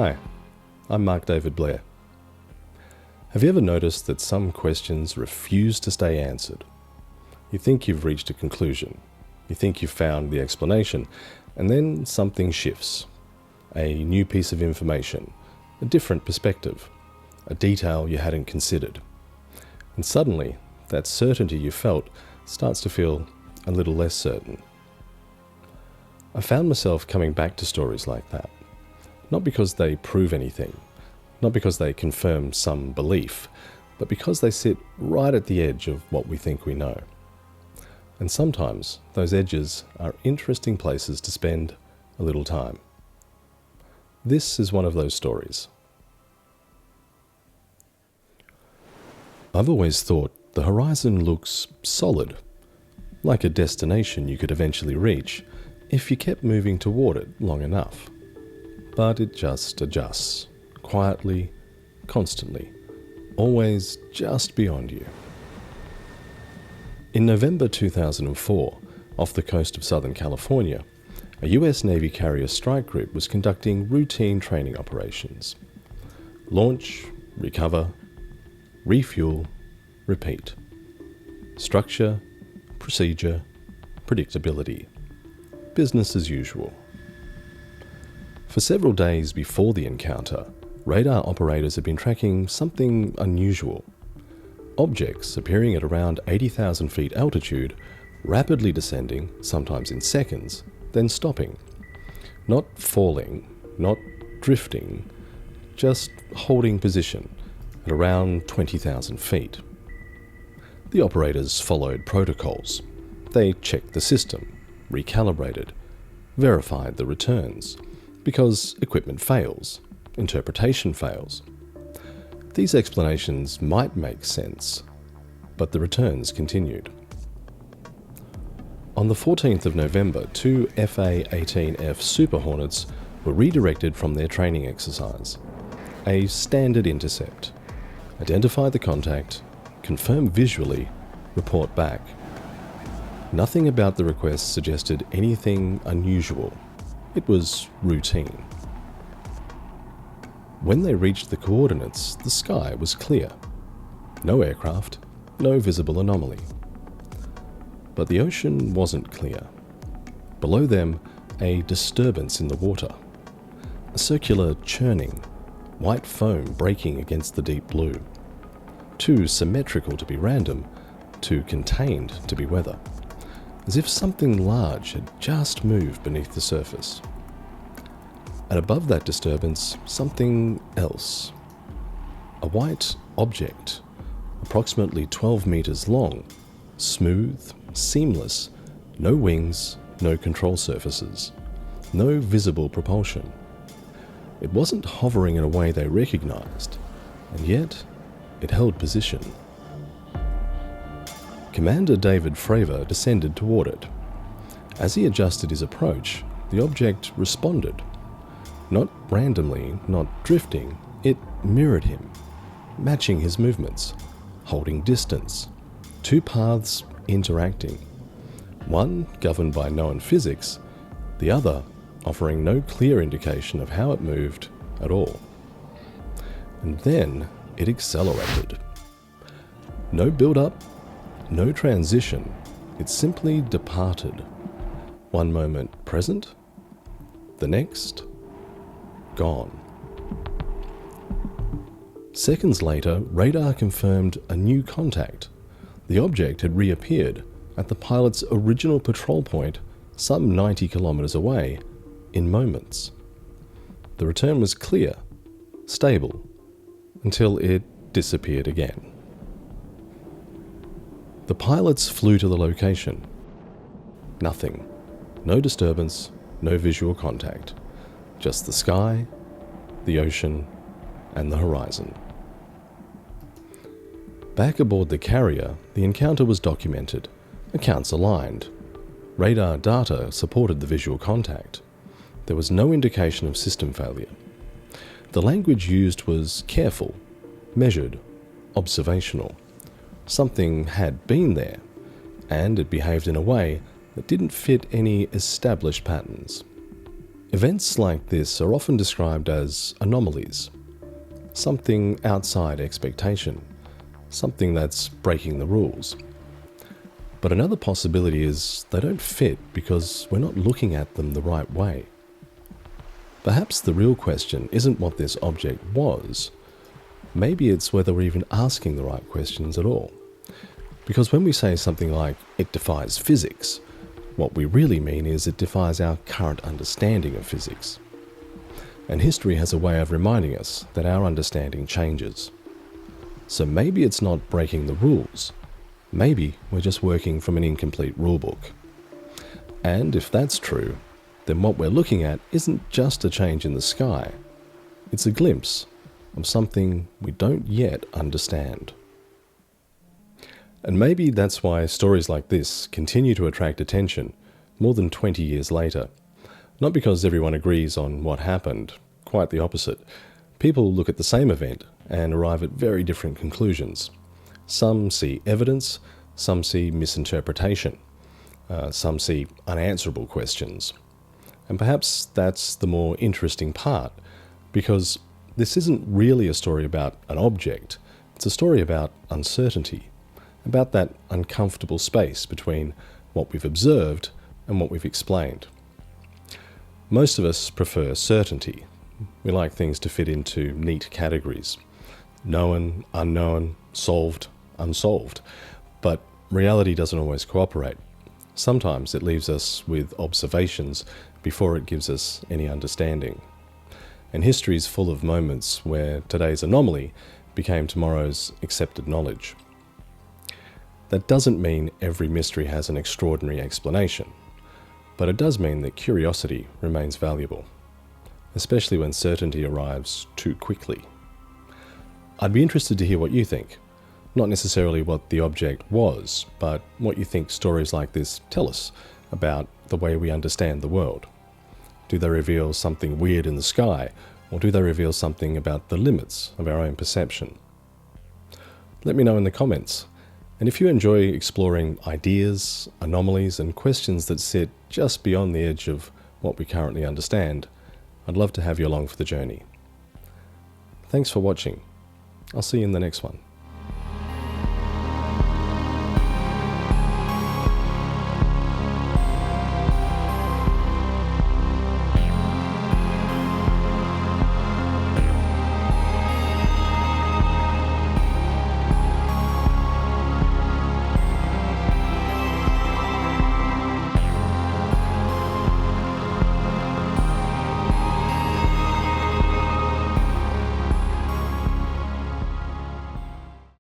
Hi, I'm Mark David Blair. Have you ever noticed that some questions refuse to stay answered? You think you've reached a conclusion, you think you've found the explanation, and then something shifts. A new piece of information, a different perspective, a detail you hadn't considered. And suddenly, that certainty you felt starts to feel a little less certain. I found myself coming back to stories like that. Not because they prove anything, not because they confirm some belief, but because they sit right at the edge of what we think we know. And sometimes those edges are interesting places to spend a little time. This is one of those stories. I've always thought the horizon looks solid, like a destination you could eventually reach if you kept moving toward it long enough. But it just adjusts, quietly, constantly, always just beyond you. In November 2004, off the coast of Southern California, a US Navy carrier strike group was conducting routine training operations. Launch, recover, refuel, repeat. Structure, procedure, predictability. Business as usual. For several days before the encounter, radar operators had been tracking something unusual. Objects appearing at around 80,000 feet altitude, rapidly descending, sometimes in seconds, then stopping. Not falling, not drifting, just holding position at around 20,000 feet. The operators followed protocols. They checked the system, recalibrated, verified the returns, because equipment fails, interpretation fails. These explanations might make sense, but the returns continued. On the 14th of November, two FA-18F Super Hornets were redirected from their training exercise. A standard intercept. Identify the contact, confirm visually, report back. Nothing about the request suggested anything unusual. It was routine. When they reached the coordinates, the sky was clear. No aircraft, no visible anomaly. But the ocean wasn't clear. Below them, a disturbance in the water. A circular churning, white foam breaking against the deep blue. Too symmetrical to be random, too contained to be weather. As if something large had just moved beneath the surface. And above that disturbance, something else. A white object, approximately 12 meters long, smooth, seamless, no wings, no control surfaces, no visible propulsion. It wasn't hovering in a way they recognized, and yet it held position. Commander David Fravor descended toward it. As he adjusted his approach, the object responded. Not randomly, not drifting, it mirrored him, matching his movements, holding distance, two paths interacting, one governed by known physics, the other offering no clear indication of how it moved at all. And then it accelerated. No build-up, no transition, it simply departed. One moment present, the next, gone. Seconds later, radar confirmed a new contact. The object had reappeared at the pilot's original patrol point some 90 kilometers away in moments. The return was clear, stable, until it disappeared again. The pilots flew to the location. Nothing. No disturbance, no visual contact. Just the sky, the ocean, and the horizon. Back aboard the carrier, the encounter was documented, accounts aligned. Radar data supported the visual contact. There was no indication of system failure. The language used was careful, measured, observational. Something had been there, and it behaved in a way that didn't fit any established patterns. Events like this are often described as anomalies, something outside expectation, something that's breaking the rules. But another possibility is they don't fit because we're not looking at them the right way. Perhaps the real question isn't what this object was. Maybe it's whether we're even asking the right questions at all. Because when we say something like, it defies physics, what we really mean is it defies our current understanding of physics. And history has a way of reminding us that our understanding changes. So maybe it's not breaking the rules. Maybe we're just working from an incomplete rulebook. And if that's true, then what we're looking at isn't just a change in the sky. It's a glimpse of something we don't yet understand. And maybe that's why stories like this continue to attract attention more than 20 years later. Not because everyone agrees on what happened, quite the opposite. People look at the same event and arrive at very different conclusions. Some see evidence, some see misinterpretation, some see unanswerable questions. And perhaps that's the more interesting part, because this isn't really a story about an object, it's a story about uncertainty, about that uncomfortable space between what we've observed and what we've explained. Most of us prefer certainty. We like things to fit into neat categories. Known, unknown, solved, unsolved. But reality doesn't always cooperate. Sometimes it leaves us with observations before it gives us any understanding. And history is full of moments where today's anomaly became tomorrow's accepted knowledge. That doesn't mean every mystery has an extraordinary explanation, but it does mean that curiosity remains valuable, especially when certainty arrives too quickly. I'd be interested to hear what you think. Not necessarily what the object was, but what you think stories like this tell us about the way we understand the world. Do they reveal something weird in the sky, or do they reveal something about the limits of our own perception? Let me know in the comments. And if you enjoy exploring ideas, anomalies, and questions that sit just beyond the edge of what we currently understand, I'd love to have you along for the journey. Thanks for watching. I'll see you in the next one.